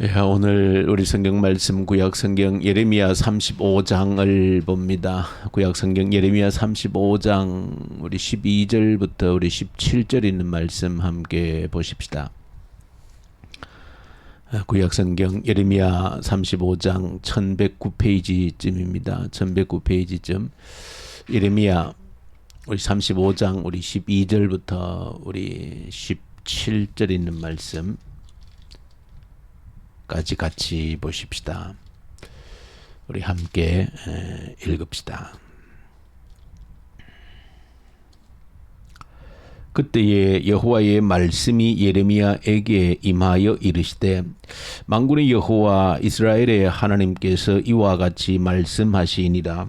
오늘 우리 성경 말씀 구약 성경 예레미야 35장을 봅니다. 구약 성경 예레미야 35장 우리 12절부터 우리 17절 있는 말씀 함께 보십시다. 구약 성경 예레미야 35장 1109페이지쯤입니다. 1109페이지쯤 예레미야 우리 35장 우리 12절부터 우리 17절 있는 말씀 까지 같이 보십시다. 우리 함께 읽읍시다. 그때에 여호와의 말씀이 예레미야에게 임하여 이르시되 만군의 여호와 이스라엘의 하나님께서 이와 같이 말씀하시니라.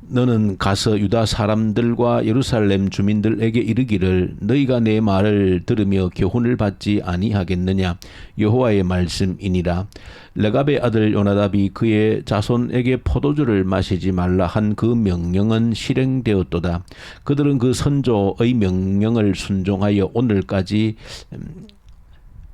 너는 가서 유다 사람들과 예루살렘 주민들에게 이르기를 너희가 내 말을 들으며 교훈을 받지 아니하겠느냐. 여호와의 말씀이니라. 레갑의 아들 요나답이 그의 자손에게 포도주를 마시지 말라 한 그 명령은 실행되었도다. 그들은 그 선조의 명령을 순종하여 오늘까지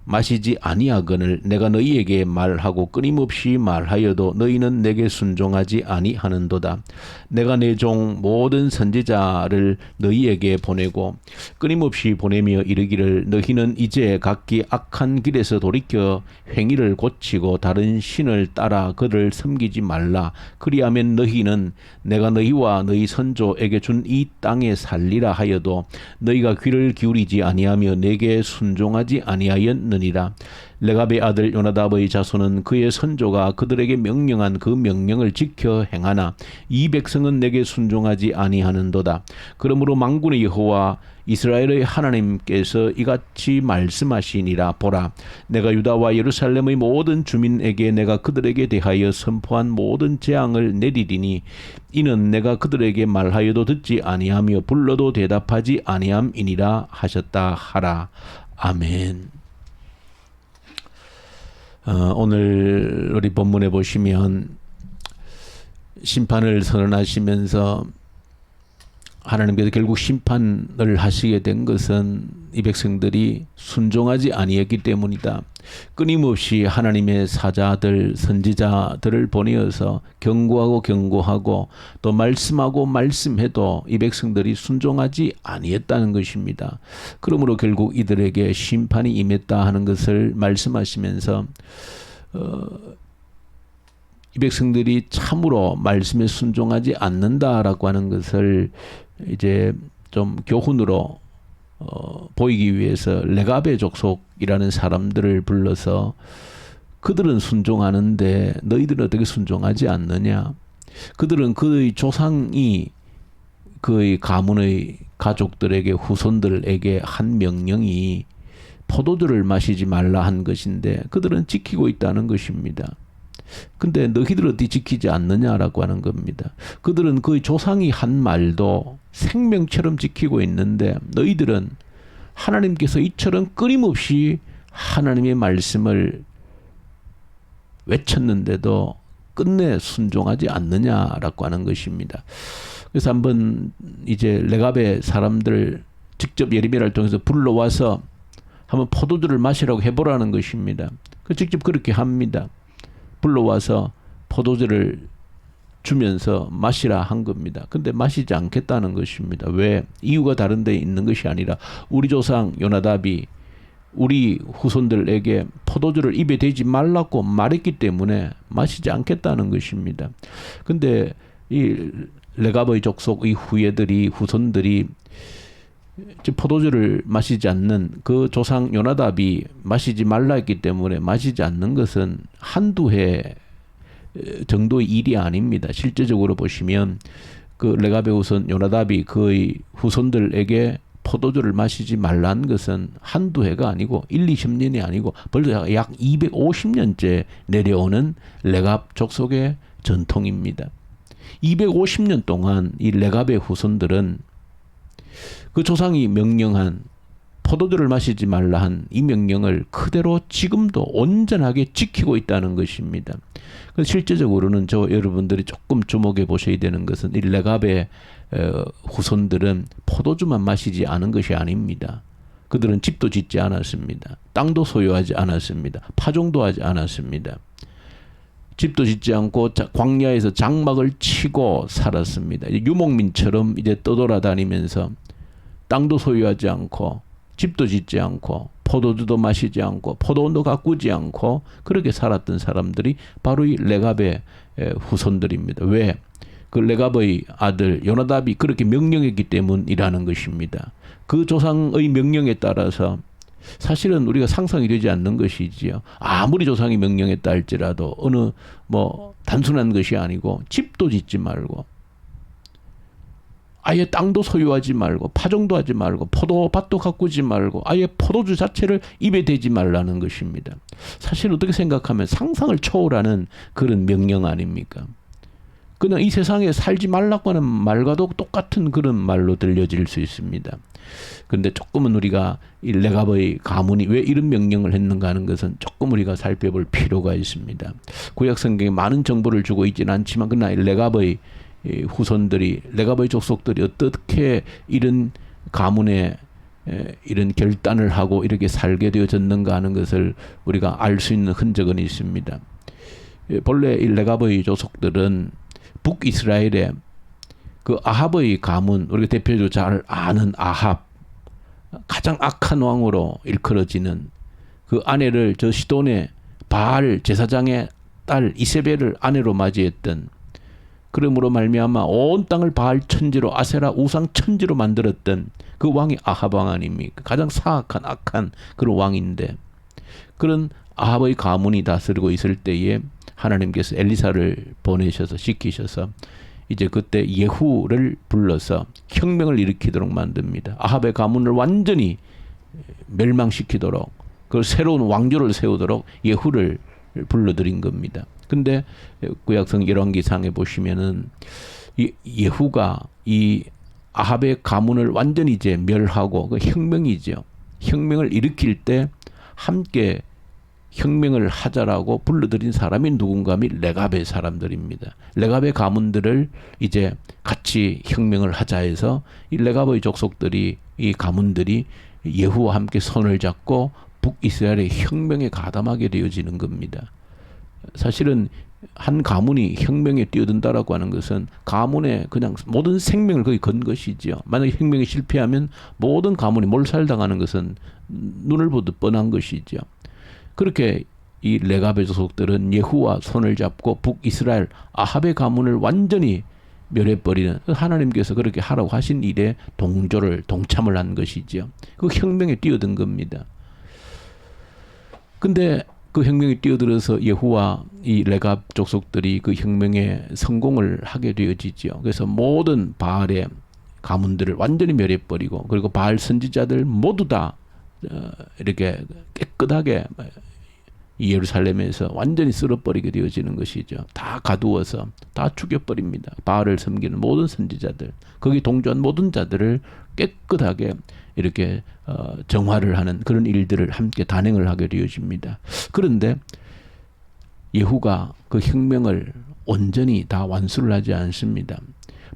마시지 아니하거늘 내가 너희에게 말하고 끊임없이 말하여도 너희는 내게 순종하지 아니하는도다. 내가 내 종 모든 선지자를 너희에게 보내고 끊임없이 보내며 이르기를 너희는 이제 각기 악한 길에서 돌이켜 행위를 고치고 다른 신을 따라 그를 섬기지 말라. 그리하면 너희는 내가 너희와 너희 선조에게 준 이 땅에 살리라 하여도 너희가 귀를 기울이지 아니하며 내게 순종하지 아니하였느니라. 레갑의 아들 요나답의 자손은 그의 선조가 그들에게 명령한 그 명령을 지켜 행하나 이 백성은 내게 순종하지 아니하는도다. 그러므로 만군의 여호와 이스라엘의 하나님께서 이같이 말씀하시니라. 보라, 내가 유다와 예루살렘의 모든 주민에게 내가 그들에게 대하여 선포한 모든 재앙을 내리리니 이는 내가 그들에게 말하여도 듣지 아니하며 불러도 대답하지 아니함이니라 하셨다 하라. 아멘. 오늘 우리 본문에 보시면 심판을 선언하시면서 하나님께서 결국 심판을 하시게 된 것은 이 백성들이 순종하지 아니했기 때문이다. 끊임없이 하나님의 사자들, 선지자들을 보내어서 경고하고 또 말씀하고 말씀해도 이 백성들이 순종하지 아니했다는 것입니다. 그러므로 결국 이들에게 심판이 임했다 하는 것을 말씀하시면서 이 백성들이 참으로 말씀에 순종하지 않는다라고 하는 것을 이제 좀 교훈으로 보이기 위해서 레갑의 족속이라는 사람들을 불러서 그들은 순종하는데 너희들은 어떻게 순종하지 않느냐. 그들은 그의 조상이 그의 가문의 가족들에게 후손들에게 한 명령이 포도주를 마시지 말라 한 것인데 그들은 지키고 있다는 것입니다. 근데 너희들 어디 지키지 않느냐라고 하는 겁니다. 그들은 그의 조상이 한 말도 생명처럼 지키고 있는데 너희들은 하나님께서 이처럼 끊임없이 하나님의 말씀을 외쳤는데도 끝내 순종하지 않느냐라고 하는 것입니다. 그래서 한번 이제 레갑의 사람들 직접 예레미야를 통해서 불러와서 한번 포도주를 마시라고 해보라는 것입니다. 직접 그렇게 합니다. 불러와서 포도주를 주면서 마시라 한 겁니다. 근데 마시지 않겠다는 것입니다. 왜? 이유가 다른 데 있는 것이 아니라 우리 조상 요나답이 우리 후손들에게 포도주를 입에 대지 말라고 말했기 때문에 마시지 않겠다는 것입니다. 근데 이 레갑의 족속의 후손들이 포도주를 마시지 않는 그 조상 요나답이 마시지 말라 했기 때문에 마시지 않는 것은 한두 해 정도의 일이 아닙니다. 실제적으로 보시면 그 레갑의 후손 요나답이 그의 후손들에게 포도주를 마시지 말라는 것은 한두 해가 아니고 1-20년이 아니고 벌써 약 250년째 내려오는 레갑 족속의 전통입니다. 250년 동안 이 레갑의 후손들은 그 조상이 명령한 포도주를 마시지 말라 한 이 명령을 그대로 지금도 온전하게 지키고 있다는 것입니다. 실제적으로는 여러분들이 조금 주목해 보셔야 되는 것은 이 레갑의 후손들은 포도주만 마시지 않은 것이 아닙니다. 그들은 집도 짓지 않았습니다. 땅도 소유하지 않았습니다. 파종도 하지 않았습니다. 집도 짓지 않고 광야에서 장막을 치고 살았습니다. 유목민처럼 이제 떠돌아다니면서 땅도 소유하지 않고 집도 짓지 않고 포도주도 마시지 않고 포도원도 가꾸지 않고 그렇게 살았던 사람들이 바로 이 레갑의 후손들입니다. 왜? 그 레갑의 아들 요나답이 그렇게 명령했기 때문이라는 것입니다. 그 조상의 명령에 따라서 사실은 우리가 상상이 되지 않는 것이지요. 아무리 조상이 명령했다 할지라도 어느 단순한 것이 아니고 집도 짓지 말고 아예 땅도 소유하지 말고 파종도 하지 말고 포도밭도 가꾸지 말고 아예 포도주 자체를 입에 대지 말라는 것입니다. 사실 어떻게 생각하면 상상을 초월하는 그런 명령 아닙니까? 그냥 이 세상에 살지 말라고 하는 말과도 똑같은 그런 말로 들려질 수 있습니다. 그런데 조금은 우리가 이 레갑의 가문이 왜 이런 명령을 했는가 하는 것은 조금 우리가 살펴볼 필요가 있습니다. 구약 성경에 많은 정보를 주고 있지는 않지만 그러나 이 레갑의 후손들이 레갑의 족속들이 어떻게 이런 가문에 이런 결단을 하고 이렇게 살게 되어졌는가 하는 것을 우리가 알 수 있는 흔적은 있습니다. 본래 이 레갑의 족속들은 북이스라엘의 그 아합의 가문, 우리가 대표적으로 잘 아는 아합, 가장 악한 왕으로 일컬어지는 그 아내를 저 시돈의 바알 제사장의 딸 이세벨을 아내로 맞이했던, 그러므로 말미암아 온 땅을 바알 천지로 아세라 우상 천지로 만들었던 그 왕이 아합 왕 아닙니까? 가장 사악한 악한 그런 왕인데, 그런 아합의 가문이 다스리고 있을 때에 하나님께서 엘리사를 보내셔서 시키셔서 이제 그때 예후를 불러서 혁명을 일으키도록 만듭니다. 아합의 가문을 완전히 멸망시키도록, 그 새로운 왕조를 세우도록 예후를 불러들인 겁니다. 근데 구약성 열왕기상에 보시면은 예후가 이 아합의 가문을 완전히 이제 멸하고, 그 혁명이죠. 혁명을 일으킬 때 함께 혁명을 하자라고 불러들인 사람이 누군가 하면 레갑의 사람들입니다. 레갑의 가문들을 이제 같이 혁명을 하자 해서 이 레갑의 족속들이, 이 가문들이 예후와 함께 손을 잡고 북이스라엘의 혁명에 가담하게 되어지는 겁니다. 사실은 한 가문이 혁명에 뛰어든다라고 하는 것은 가문의 그냥 모든 생명을 거의 건 것이지요. 만약에 혁명이 실패하면 모든 가문이 몰살당하는 것은 눈을 보듯 뻔한 것이죠. 그렇게 이 레갑의 족속들은 예후와 손을 잡고 북이스라엘 아합의 가문을 완전히 멸해버리는, 하나님께서 그렇게 하라고 하신 일에 동참을 한 것이죠. 그 혁명에 뛰어든 겁니다. 근데 그 혁명에 뛰어들어서 예후와 이 레갑 족속들이 그 혁명에 성공을 하게 되어지죠. 그래서 모든 바알의 가문들을 완전히 멸해버리고, 그리고 바알 선지자들 모두 다 이렇게 깨끗하게 예루살렘에서 완전히 쓸어버리게 되어지는 것이죠. 다 가두어서 다 죽여버립니다. 바알을 섬기는 모든 선지자들, 거기 동조한 모든 자들을 깨끗하게 이렇게 정화를 하는 그런 일들을 함께 단행을 하게 되어집니다. 그런데 예후가 그 혁명을 온전히 다 완수를 하지 않습니다.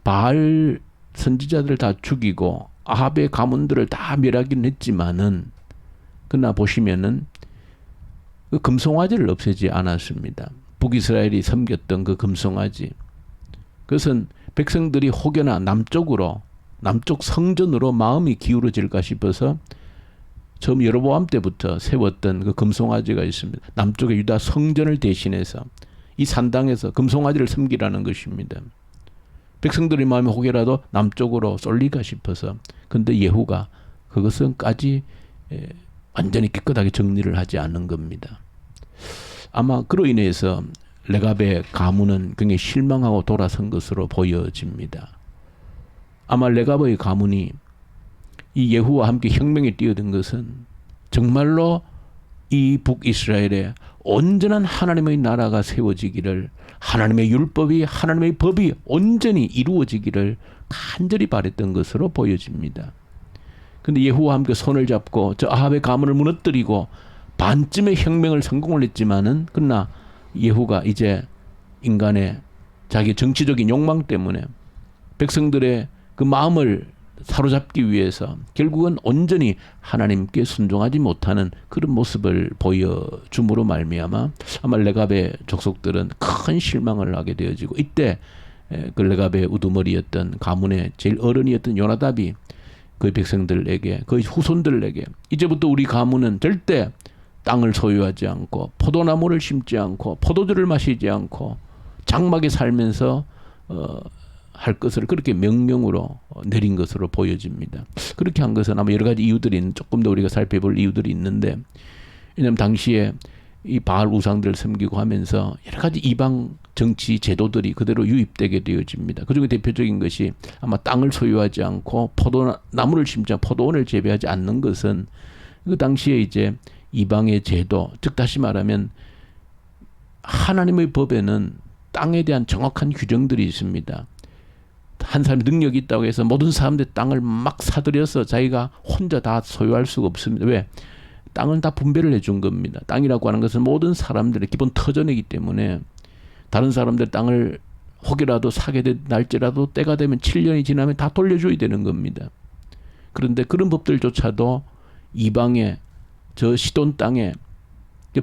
바알 선지자들을 다 죽이고 아합의 가문들을 다 멸하긴 했지만은, 그러나 보시면은 그 금송아지를 없애지 않았습니다. 북이스라엘이 섬겼던 그 금송아지, 그것은 백성들이 혹여나 남쪽 성전으로 마음이 기울어질까 싶어서 처음 여로보암 때부터 세웠던 그 금송아지가 있습니다. 남쪽의 유다 성전을 대신해서 이 산당에서 금송아지를 섬기라는 것입니다. 백성들의 마음이 혹여라도 남쪽으로 쏠리까 싶어서. 근데 예후가 그것은까지 완전히 깨끗하게 정리를 하지 않는 겁니다. 아마 그로 인해서 레갑의 가문은 굉장히 실망하고 돌아선 것으로 보여집니다. 아마 레갑의 가문이 이 예후와 함께 혁명에 뛰어든 것은 정말로 이 북이스라엘에 온전한 하나님의 나라가 세워지기를, 하나님의 율법이, 하나님의 법이 온전히 이루어지기를 간절히 바랬던 것으로 보여집니다. 근데 예후와 함께 손을 잡고 저 아합의 가문을 무너뜨리고 반쯤의 혁명을 성공을 했지만은, 그러나 예후가 이제 인간의 자기 정치적인 욕망 때문에 백성들의 그 마음을 사로잡기 위해서 결국은 온전히 하나님께 순종하지 못하는 그런 모습을 보여줌으로 말미암아 아마 레갑의 족속들은 큰 실망을 하게 되어지고, 이때 그 레갑의 우두머리였던 가문의 제일 어른이었던 요나답이 그 백성들에게, 그 후손들에게, 이제부터 우리 가문은 절대 땅을 소유하지 않고 포도나무를 심지 않고 포도주를 마시지 않고 장막에 살면서 할 것을 그렇게 명령으로 내린 것으로 보여집니다. 그렇게 한 것은 아마 여러 가지 이유들이, 조금 더 우리가 살펴볼 이유들이 있는데, 왜냐하면 당시에 이 바알 우상들을 섬기고 하면서 여러 가지 이방 정치 제도들이 그대로 유입되게 되어집니다. 그중에 대표적인 것이 아마 땅을 소유하지 않고 포도나무를 심지 않고 포도원을 재배하지 않는 것은 그 당시에 이제 이방의 제도, 즉 다시 말하면 하나님의 법에는 땅에 대한 정확한 규정들이 있습니다. 한 사람이 능력이 있다고 해서 모든 사람들이 땅을 막 사들여서 자기가 혼자 다 소유할 수가 없습니다. 왜? 땅은 다 분배를 해준 겁니다. 땅이라고 하는 것은 모든 사람들의 기본 터전이기 때문에 다른 사람들 땅을 혹이라도 사게 된 날짜라도 때가 되면 7년이 지나면 다 돌려줘야 되는 겁니다. 그런데 그런 법들조차도 이방의 저 시돈 땅에,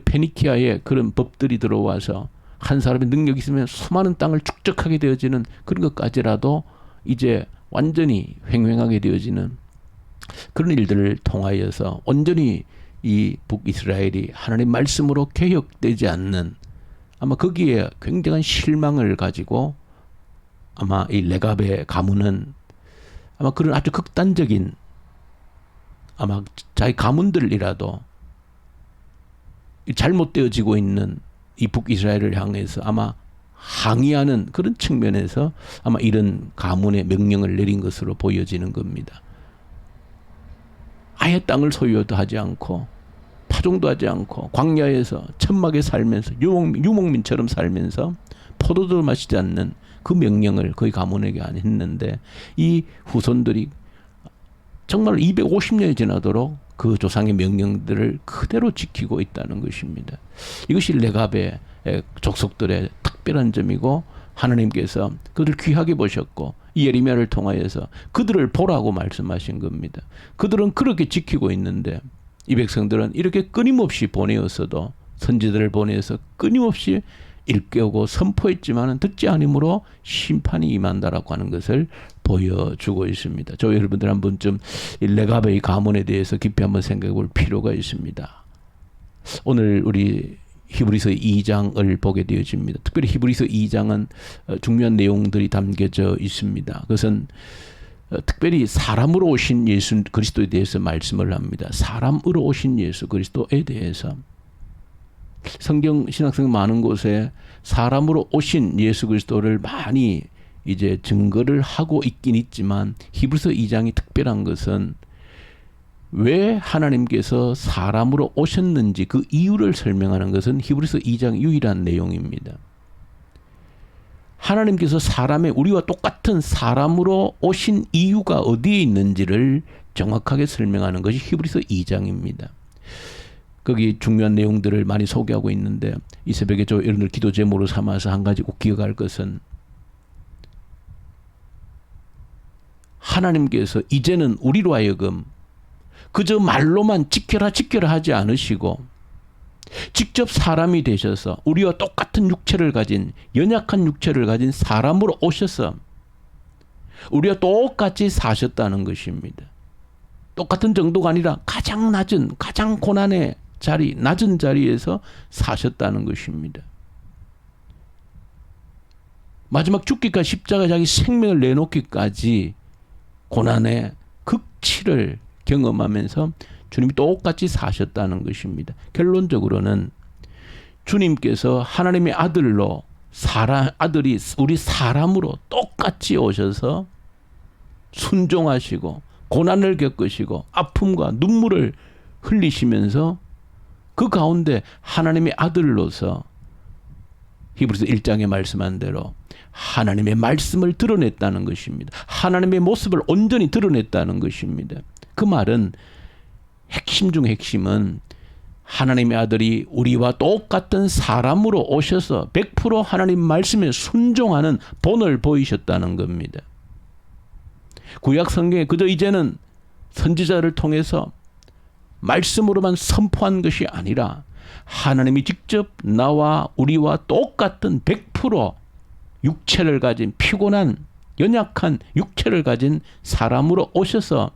페니키아에 그런 법들이 들어와서 한 사람의 능력이 있으면 수많은 땅을 축적하게 되어지는 그런 것까지라도 이제 완전히 횡행하게 되어지는 그런 일들을 통하여서 온전히 이 북이스라엘이 하나님 말씀으로 개혁되지 않는, 아마 거기에 굉장한 실망을 가지고 아마 이 레갑의 가문은 아마 그런 아주 극단적인, 아마 자기 가문들이라도 잘못되어지고 있는 이 북이스라엘을 향해서 아마 항의하는 그런 측면에서 아마 이런 가문의 명령을 내린 것으로 보여지는 겁니다. 아예 땅을 소유도 하지 않고 파종도 하지 않고 광야에서 천막에 살면서 유목민처럼 살면서 포도도 마시지 않는 그 명령을 거의 가문에게 안 했는데, 이 후손들이 정말 250년이 지나도록 그 조상의 명령들을 그대로 지키고 있다는 것입니다. 이것이 레갑의 족속들의 특별한 점이고, 하나님께서 그들을 귀하게 보셨고 이 예레미야를 통하여서 그들을 보라고 말씀하신 겁니다. 그들은 그렇게 지키고 있는데 이 백성들은 이렇게 끊임없이 보내었어도, 선지자들을 보내서 끊임없이 일깨우고 선포했지만 듣지 않으므로 심판이 임한다라고 하는 것을 보여주고 있습니다. 저 여러분들 한 번쯤 이 레갑의 가문에 대해서 깊이 한번 생각해 볼 필요가 있습니다. 오늘 우리 히브리서 2장을 보게 되어집니다. 특별히 히브리서 2장은 중요한 내용들이 담겨져 있습니다. 그것은 특별히 사람으로 오신 예수 그리스도에 대해서 말씀을 합니다. 사람으로 오신 예수 그리스도에 대해서 성경 신학성 많은 곳에 사람으로 오신 예수 그리스도를 많이 이제 증거를 하고 있긴 있지만, 히브리서 2장이 특별한 것은 왜 하나님께서 사람으로 오셨는지 그 이유를 설명하는 것은 히브리서 2장 유일한 내용입니다. 하나님께서 우리와 똑같은 사람으로 오신 이유가 어디에 있는지를 정확하게 설명하는 것이 히브리서 2장입니다. 거기 중요한 내용들을 많이 소개하고 있는데, 이 새벽에 저 여러분들 기도 제목으로 삼아서 한 가지 꼭 기억할 것은, 하나님께서 이제는 우리로 하여금 그저 말로만 지켜라 하지 않으시고 직접 사람이 되셔서 우리와 똑같은 육체를 가진, 연약한 육체를 가진 사람으로 오셔서 우리와 똑같이 사셨다는 것입니다. 똑같은 정도가 아니라 가장 낮은, 가장 고난의 자리, 낮은 자리에서 사셨다는 것입니다. 마지막 죽기까지 십자가 자기 생명을 내놓기까지 고난의 극치를 경험하면서 주님이 똑같이 사셨다는 것입니다. 결론적으로는 주님께서 하나님의 아들로 아들이 우리 사람으로 똑같이 오셔서 순종하시고 고난을 겪으시고 아픔과 눈물을 흘리시면서 그 가운데 하나님의 아들로서 히브리서 1장에 말씀한 대로 하나님의 말씀을 드러냈다는 것입니다. 하나님의 모습을 온전히 드러냈다는 것입니다. 그 말은 핵심 중 핵심은 하나님의 아들이 우리와 똑같은 사람으로 오셔서 100% 하나님 말씀에 순종하는 본을 보이셨다는 겁니다. 구약 성경에 그저 이제는 선지자를 통해서 말씀으로만 선포한 것이 아니라 하나님이 직접 나와 우리와 똑같은 100% 육체를 가진 피곤한 연약한 육체를 가진 사람으로 오셔서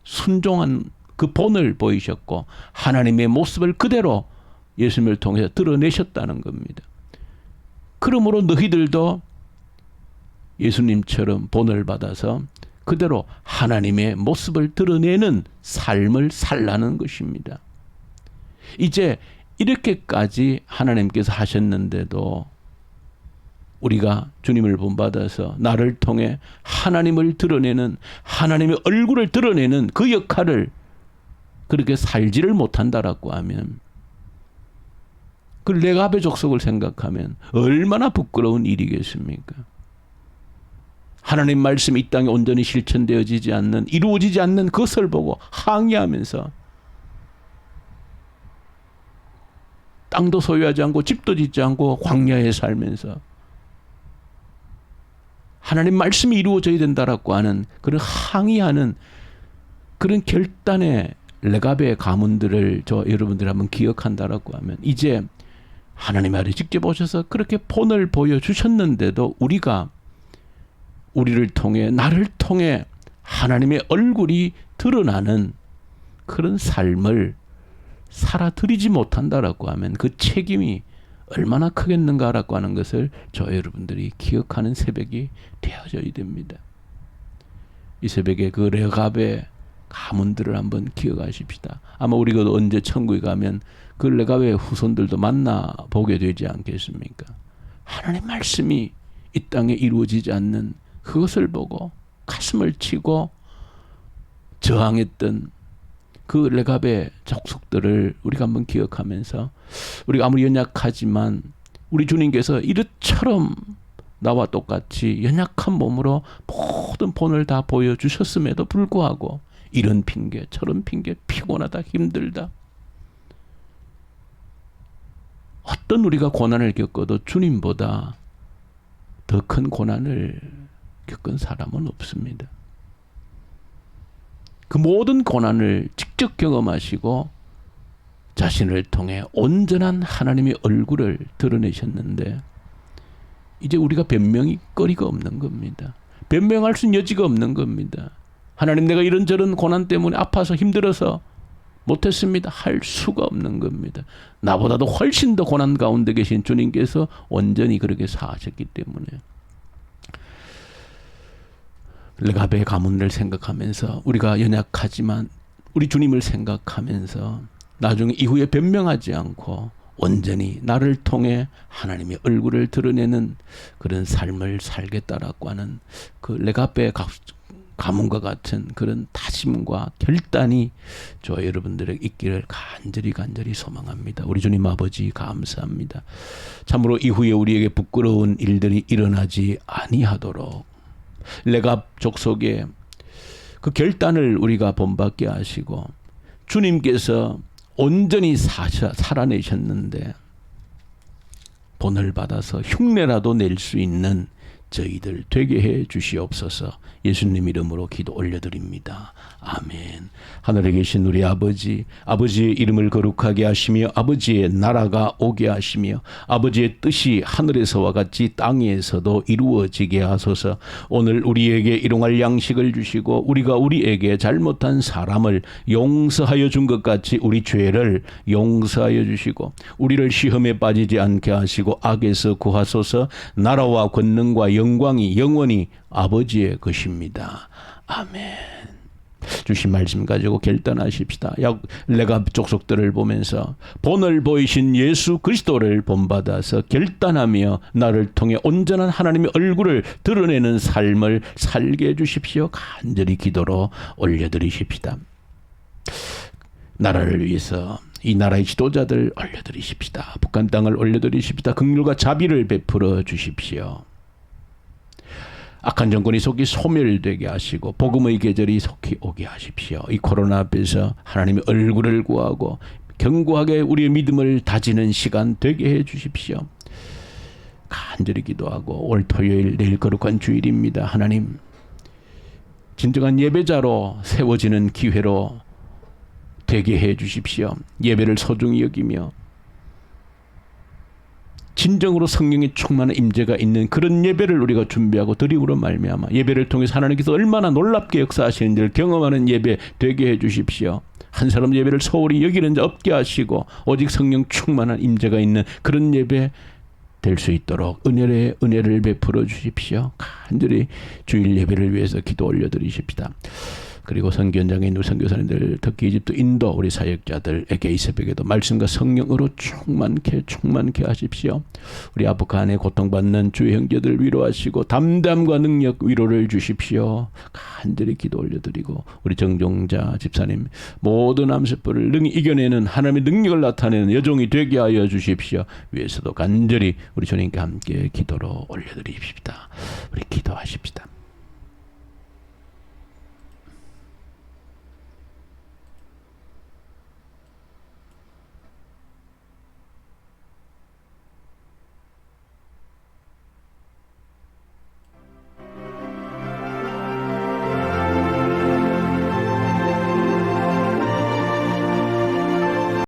순종한 그 본을 보이셨고 하나님의 모습을 그대로 예수님을 통해서 드러내셨다는 겁니다. 그러므로 너희들도 예수님처럼 본을 받아서 그대로 하나님의 모습을 드러내는 삶을 살라는 것입니다. 이제 이렇게까지 하나님께서 하셨는데도 우리가 주님을 본받아서 나를 통해 하나님을 드러내는 하나님의 얼굴을 드러내는 그 역할을 그렇게 살지를 못한다라고 하면 그 레갑의 족속을 생각하면 얼마나 부끄러운 일이겠습니까? 하나님 말씀이 이 땅에 온전히 실천되어지지 않는 이루어지지 않는 그것을 보고 항의하면서 땅도 소유하지 않고 집도 짓지 않고 광야에 살면서 하나님 말씀이 이루어져야 된다라고 하는 그런 항의하는 그런 결단의 레갑의 가문들을 여러분들이 한번 기억한다라고 하면 이제 하나님 아래 직접 오셔서 그렇게 본을 보여주셨는데도 우리가 우리를 통해 나를 통해 하나님의 얼굴이 드러나는 그런 삶을 살아드리지 못한다라고 하면 그 책임이 얼마나 크겠는가라고 하는 것을 여러분들이 기억하는 새벽이 되어져야 됩니다. 이 새벽에 그 레갑의 가문들을 한번 기억하십시다. 아마 우리가 언제 천국에 가면 그 레갑의 후손들도 만나보게 되지 않겠습니까? 하나님의 말씀이 이 땅에 이루어지지 않는 그것을 보고 가슴을 치고 저항했던 그 레갑의 족속들을 우리가 한번 기억하면서 우리가 아무리 연약하지만 우리 주님께서 이처럼 나와 똑같이 연약한 몸으로 모든 본을 다 보여주셨음에도 불구하고 이런 핑계 저런 핑계 피곤하다 힘들다 어떤 우리가 고난을 겪어도 주님보다 더 큰 고난을 겪은 사람은 없습니다. 그 모든 고난을 직접 경험하시고 자신을 통해 온전한 하나님의 얼굴을 드러내셨는데 이제 우리가 변명이 거리가 없는 겁니다. 변명할 수 있는 여지가 없는 겁니다. 하나님 내가 이런저런 고난 때문에 아파서 힘들어서 못했습니다. 할 수가 없는 겁니다. 나보다도 훨씬 더 고난 가운데 계신 주님께서 온전히 그렇게 사하셨기 때문에 레갑의 가문을 생각하면서 우리가 연약하지만 우리 주님을 생각하면서 나중에 이후에 변명하지 않고 온전히 나를 통해 하나님의 얼굴을 드러내는 그런 삶을 살겠다라고 하는 그 레갑의 가문과 같은 그런 다짐과 결단이 여러분들에게 있기를 간절히 소망합니다. 우리 주님 아버지 감사합니다. 참으로 이후에 우리에게 부끄러운 일들이 일어나지 아니하도록 레갑 족속의 그 결단을 우리가 본받게 하시고 주님께서 온전히 살아내셨는데 본을 받아서 흉내라도 낼 수 있는 저희들 되게 해 주시옵소서. 예수님 이름으로 기도 올려드립니다. 아멘. 하늘에 계신 우리 아버지, 아버지의 이름을 거룩하게 하시며 아버지의 나라가 오게 하시며 아버지의 뜻이 하늘에서와 같이 땅에서도 이루어지게 하소서. 오늘 우리에게 일용할 양식을 주시고 우리가 우리에게 잘못한 사람을 용서하여 준 것 같이 우리 죄를 용서하여 주시고 우리를 시험에 빠지지 않게 하시고 악에서 구하소서. 나라와 권능과 영광이 영원히 아버지의 것입니다. 아멘. 주신 말씀 가지고 결단하십시다. 레갑 족속들을 보면서 본을 보이신 예수 그리스도를 본받아서 결단하며 나를 통해 온전한 하나님의 얼굴을 드러내는 삶을 살게 해주십시오. 간절히 기도로 올려드리십시다. 나라를 위해서 이 나라의 지도자들 올려드리십시다. 북한 땅을 올려드리십시다. 긍휼과 자비를 베풀어 주십시오. 악한 정권이 속히 소멸되게 하시고 복음의 계절이 속히 오게 하십시오. 이 코로나 앞에서 하나님의 얼굴을 구하고 견고하게 우리의 믿음을 다지는 시간 되게 해 주십시오. 간절히 기도하고 올 토요일 내일 거룩한 주일입니다. 하나님 진정한 예배자로 세워지는 기회로 되게 해 주십시오. 예배를 소중히 여기며 진정으로 성령의 충만한 임재가 있는 그런 예배를 우리가 준비하고 드림으로 말미암아 예배를 통해서 하나님께서 얼마나 놀랍게 역사하시는지를 경험하는 예배 되게 해 주십시오. 한 사람 예배를 소홀히 여기는 자 없게 하시고 오직 성령 충만한 임재가 있는 그런 예배 될 수 있도록 은혜를 베풀어 주십시오. 간절히 주일 예배를 위해서 기도 올려드리십시다. 그리고 선교현장에 있는 선교사님들, 특히 이집트 인도 우리 사역자들에게 이 새벽에도 말씀과 성령으로 충만케 하십시오. 우리 아프간에 고통받는 주의 형제들 위로하시고 담담과 능력 위로를 주십시오. 간절히 기도 올려드리고 우리 정종자 집사님 모든 암세포를 능히 이겨내는 하나님의 능력을 나타내는 여종이 되게 하여 주십시오. 위에서도 간절히 우리 주님과 함께 기도로 올려드립시다. 우리 기도하십시다.